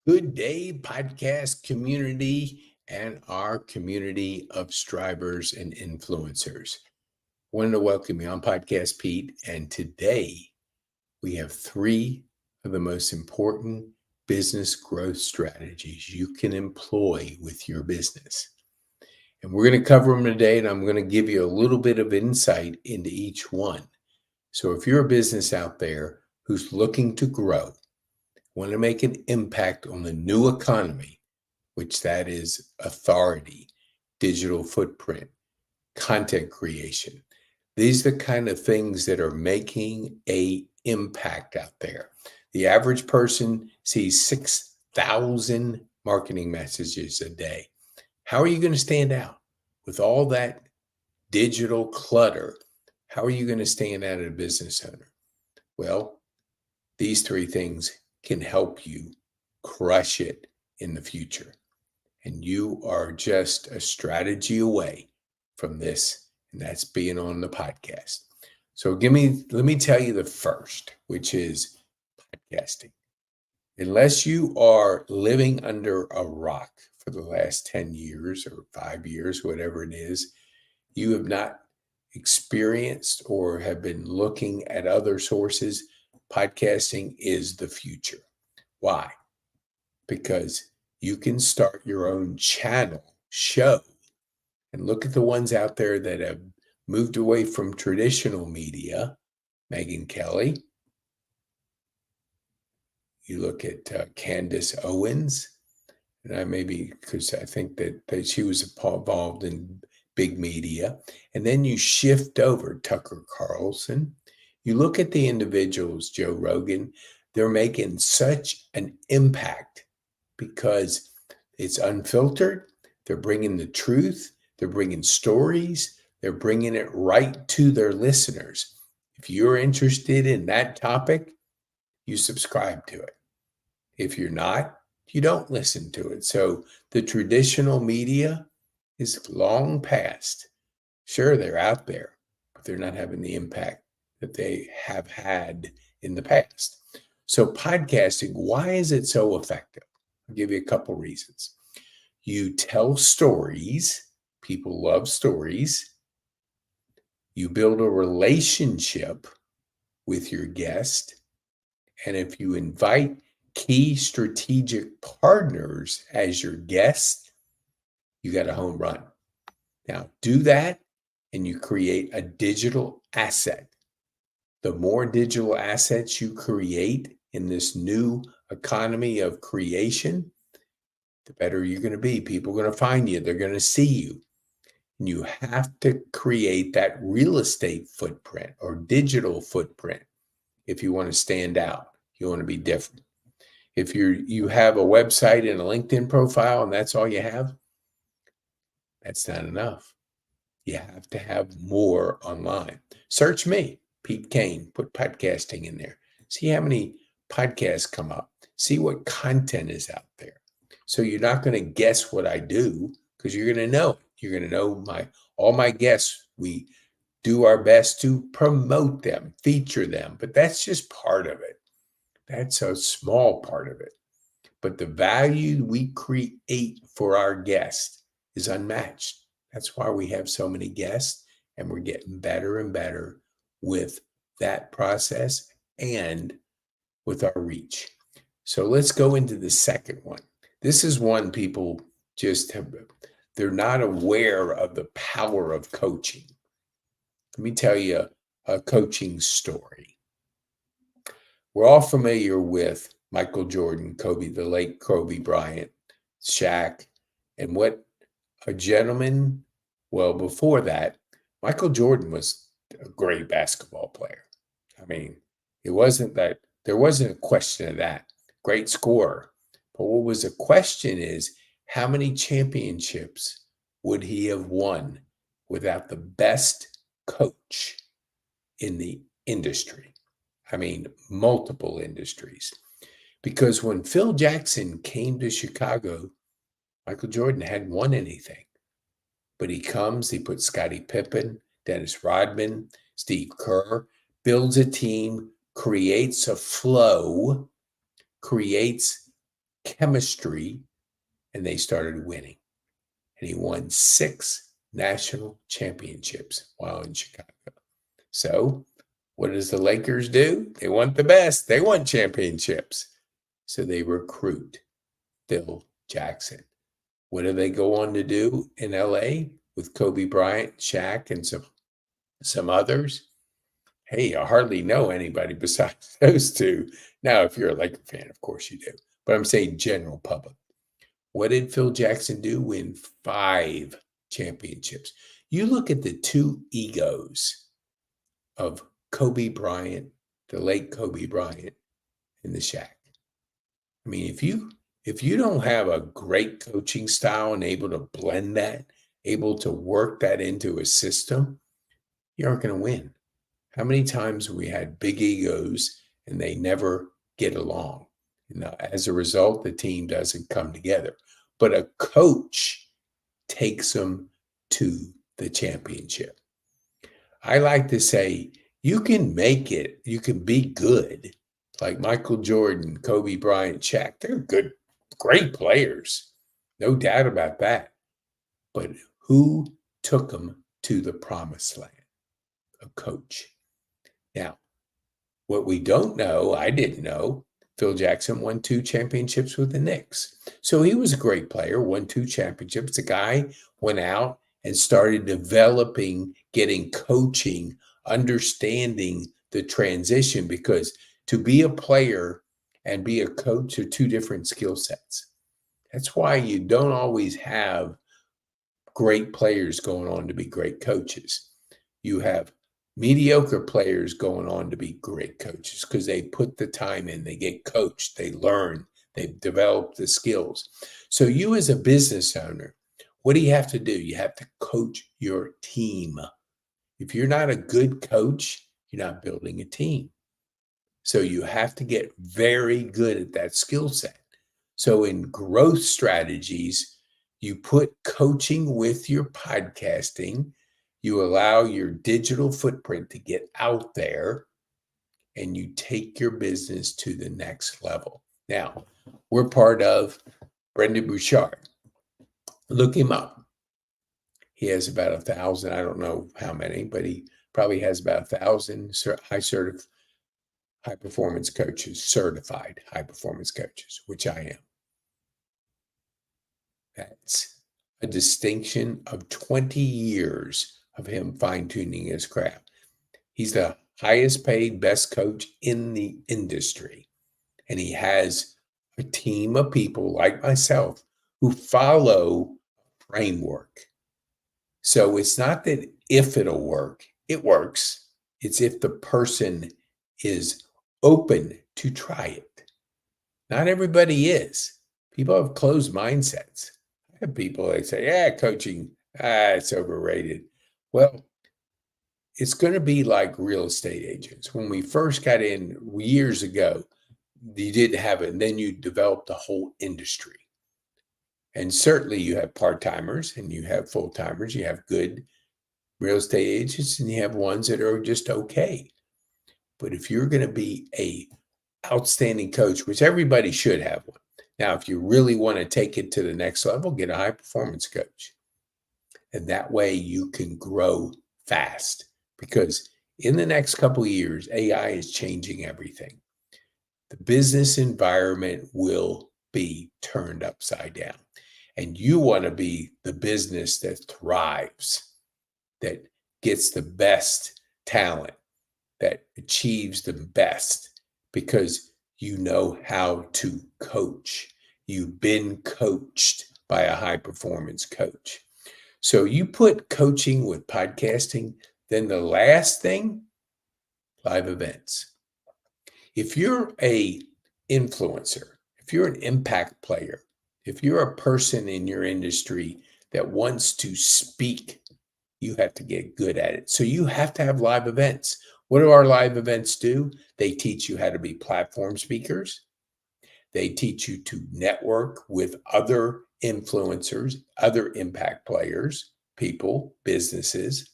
Good day, podcast community, and our community of strivers and influencers. I wanted to welcome you. I'm Podcast Pete, and today we have three of the most important business growth strategies you can employ with your business. And we're going to cover them today, and I'm going to give you a little bit of insight into each one. So if you're a business out there who's looking to grow, want to make an impact on the new economy, which that is authority, digital footprint, content creation. These are the kind of things that are making a impact out there. The average person sees 6,000 marketing messages a day. How are you going to stand out with all that digital clutter? How are you going to stand out as a business owner? Well, these three things can help you crush it in the future. And you are just a strategy away from this, and that's being on the podcast. So let me tell you the first, which is podcasting. Unless you are living under a rock for the last 10 years or 5 years, whatever it is, you have not experienced or have been looking at other sources. Podcasting is the future. Why? Because you can start your own channel, show, and look at the ones out there that have moved away from traditional media. Megyn Kelly. You look at Candace Owens, and maybe because I think that she was involved in big media. And then you shift over Tucker Carlson. You look at the individuals, Joe Rogan, they're making such an impact because it's unfiltered. They're bringing the truth. They're bringing stories. They're bringing it right to their listeners. If you're interested in that topic, you subscribe to it. If you're not, you don't listen to it. So the traditional media is long past. Sure, they're out there, but they're not having the impact that they have had in the past. So podcasting, why is it so effective? I'll give you a couple reasons. You tell stories. People love stories. You build a relationship with your guest. And if you invite key strategic partners as your guest, you got a home run. Now, do that and you create a digital asset. The more digital assets you create in this new economy of creation, the better you're going to be. People are going to find you. They're going to see you. And you have to create that real estate footprint or digital footprint if you want to stand out. You want to be different. If you have a website and a LinkedIn profile and that's all you have, that's not enough. You have to have more online. Search me, Pete Kane, put podcasting in there. See how many podcasts come up. See what content is out there. So you're not going to guess what I do because you're going to know. You're going to know all my guests. We do our best to promote them, feature them, but that's just part of it. That's a small part of it. But the value we create for our guests is unmatched. That's why we have so many guests, and we're getting better and better with that process and with our reach. So let's go into the second one. This is one people they're not aware of the power of coaching. Let me tell you a coaching story. We're all familiar with Michael Jordan, Kobe, the late Kobe Bryant, Shaq, and what a gentleman. Well, before that, Michael Jordan was a great basketball player. I mean, there wasn't a question of that. Great scorer. But what was a question is how many championships would he have won without the best coach in the industry? I mean, multiple industries. Because when Phil Jackson came to Chicago, Michael Jordan hadn't won anything. But he puts Scottie Pippen, Dennis Rodman, Steve Kerr, builds a team, creates a flow, creates chemistry, and they started winning. And he won 6 national championships while in Chicago. So what does the Lakers do? They want the best. They want championships. So they recruit Phil Jackson. What do they go on to do in LA with Kobe Bryant, Shaq, and some others? Hey, I hardly know anybody besides those two. Now, if you're a Laker fan, of course you do. But I'm saying general public. What did Phil Jackson do? Win 5 championships. You look at the two egos of Kobe Bryant, the late Kobe Bryant, and the Shaq. I mean, if you don't have a great coaching style and able to blend that, able to work that into a system, you aren't going to win. How many times we had big egos and they never get along? As a result, the team doesn't come together. But a coach takes them to the championship. I like to say, you can make it, you can be good. Like Michael Jordan, Kobe Bryant, Shaq, they're good, great players. No doubt about that. But who took them to the promised land? A coach. Now, what we don't know, I didn't know, Phil Jackson won 2 championships with the Knicks. So he was a great player, won 2 championships. The guy went out and started developing, getting coaching, understanding the transition, because to be a player and be a coach are 2 different skill sets. That's why you don't always have great players going on to be great coaches. You have mediocre players going on to be great coaches because they put the time in, they get coached, they learn, they've developed the skills. So you as a business owner, what do you have to do? You have to coach your team. If you're not a good coach, you're not building a team. So you have to get very good at that skill set. So in growth strategies, you put coaching with your podcasting. You allow your digital footprint to get out there, and you take your business to the next level. Now, we're part of Brendon Burchard. Look him up. He has about 1,000, I don't know how many, but he probably has about 1,000 high performance coaches, certified high performance coaches, which I am. That's a distinction of 20 years of him fine-tuning his craft. He's the highest paid, best coach in the industry. And he has a team of people like myself who follow a framework. So it's not that if it'll work, it works. It's if the person is open to try it. Not everybody is. People have closed mindsets. I have people that say, yeah, coaching, it's overrated. Well, it's going to be like real estate agents. When we first got in years ago, you didn't have it, and then you developed a whole industry. And certainly you have part-timers and you have full-timers. You have good real estate agents and you have ones that are just okay. But if you're going to be a outstanding coach, which everybody should have one. Now, if you really want to take it to the next level, get a high performance coach. And that way you can grow fast, because in the next couple of years, AI is changing everything. The business environment will be turned upside down. And you want to be the business that thrives, that gets the best talent, that achieves the best, because you know how to coach. You've been coached by a high performance coach. So you put coaching with podcasting, then the last thing, live events. If you're a influencer, if you're an impact player, if you're a person in your industry that wants to speak, you have to get good at it. So you have to have live events. What do our live events do? They teach you how to be platform speakers. They teach you to network with other influencers, other impact players, people, businesses,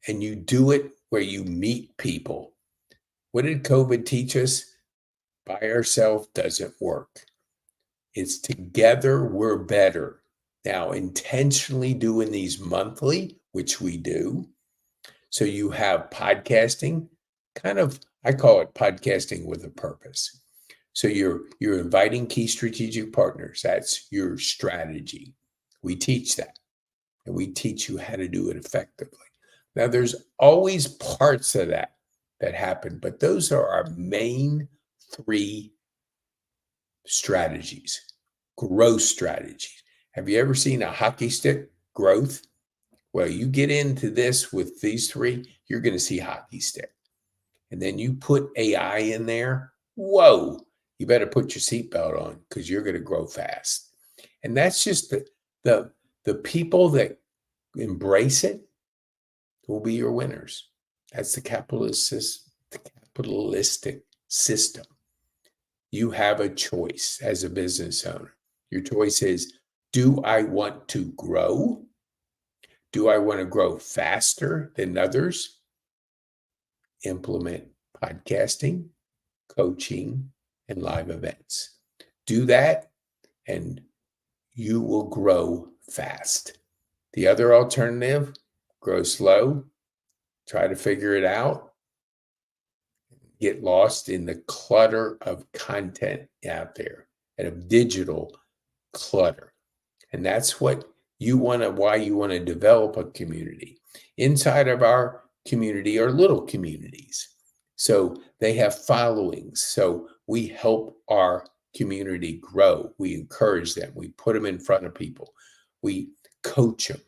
and you do it where you meet people. What did COVID teach us? By ourselves doesn't work. It's together we're better. Now, intentionally doing these monthly, which we do. So you have podcasting, I call it podcasting with a purpose. So you're inviting key strategic partners. That's your strategy. We teach that, and we teach you how to do it effectively. Now, there's always parts of that happen, but those are our main three strategies, growth strategies. Have you ever seen a hockey stick growth? Well, you get into this with these three, you're going to see hockey stick. And then you put AI in there. Whoa, you better put your seatbelt on because you're going to grow fast. And that's just the people that embrace it will be your winners. That's the capitalistic system. You have a choice as a business owner. Your choice is, do I want to grow? Do I want to grow faster than others? Implement podcasting, coaching, and live events. Do that, and you will grow fast. The other alternative, grow slow, try to figure it out, get lost in the clutter of content out there and of digital clutter. And that's what why you want to develop a community. Inside of our community are little communities. So they have followings. So we help our community grow. We encourage them. We put them in front of people. We coach them.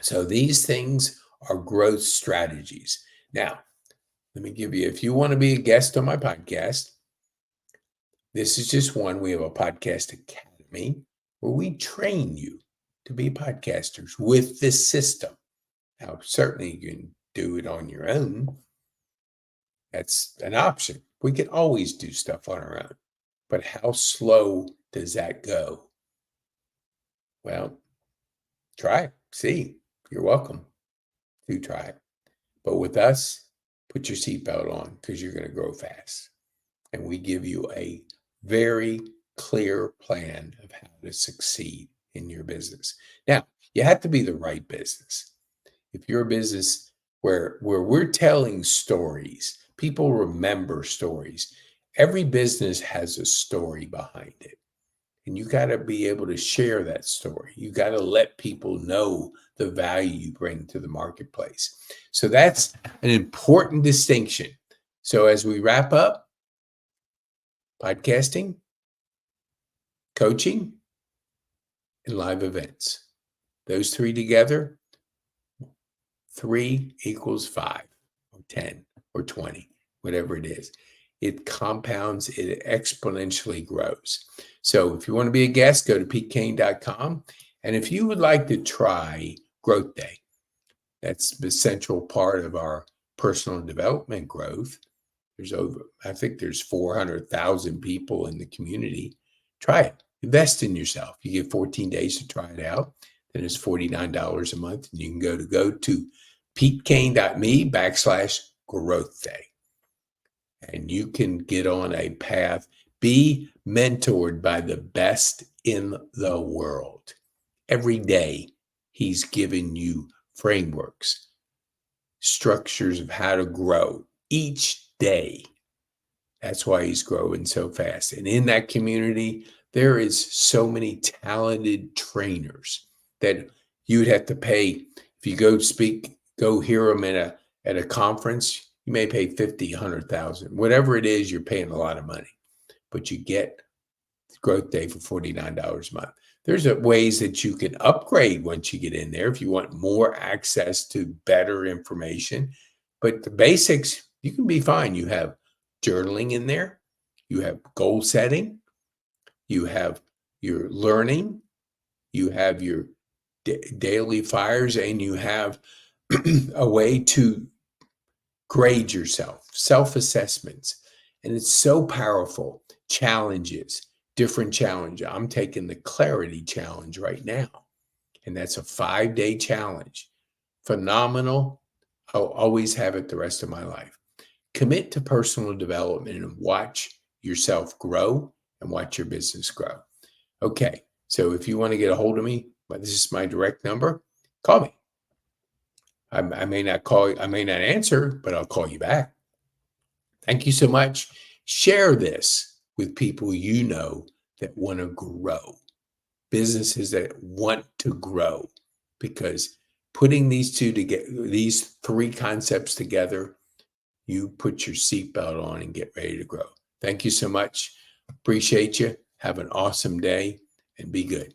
So these things are growth strategies. Now, let me give you, if you want to be a guest on my podcast, this is just one. We have a podcast academy where we train you to be podcasters with this system. Now, certainly you can do it on your own. That's an option. We can always do stuff on our own. But how slow does that go? Well, try it. See, you're welcome to try it. But with us, put your seatbelt on because you're going to grow fast. And we give you a very clear plan of how to succeed in your business. Now, you have to be the right business. If you're a business where we're telling stories, people remember stories. Every business has a story behind it. And you got to be able to share that story. You got to let people know the value you bring to the marketplace. So that's an important distinction. So as we wrap up, podcasting, coaching, and live events. Those three together, 3 equals 5 or 10 or 20, whatever it is. It compounds, it exponentially grows. So if you want to be a guest, go to PeteKane.com. And if you would like to try Growth Day, that's the central part of our personal development growth. I think there's 400,000 people in the community. Try it. Invest in yourself. You get 14 days to try it out. Then it's $49 a month. And you can go to PeteKane.me/Growth Day. And you can get on a path, be mentored by the best in the world. Every day, he's giving you frameworks, structures of how to grow each day. That's why he's growing so fast. And in that community, there is so many talented trainers that you'd have to pay. If you go hear them at a conference, you may pay 50, 100,000, whatever it is, you're paying a lot of money, but you get Growth Day for $49 a month. There's ways that you can upgrade once you get in there if you want more access to better information. But the basics, you can be fine. You have journaling in there. You have goal setting. You have your learning. You have your daily fires, and you have a way to grade yourself, self-assessments. And it's so powerful. Challenges, different challenge. I'm taking the Clarity Challenge right now. And that's a 5-day challenge. Phenomenal. I'll always have it the rest of my life. Commit to personal development and watch yourself grow and watch your business grow. Okay. So if you want to get a hold of me, this is my direct number. Call me. I may not answer, but I'll call you back. Thank you so much. Share this with people you know that want to grow, businesses that want to grow, because putting these three concepts together, you put your seatbelt on and get ready to grow. Thank you so much. Appreciate you. Have an awesome day and be good.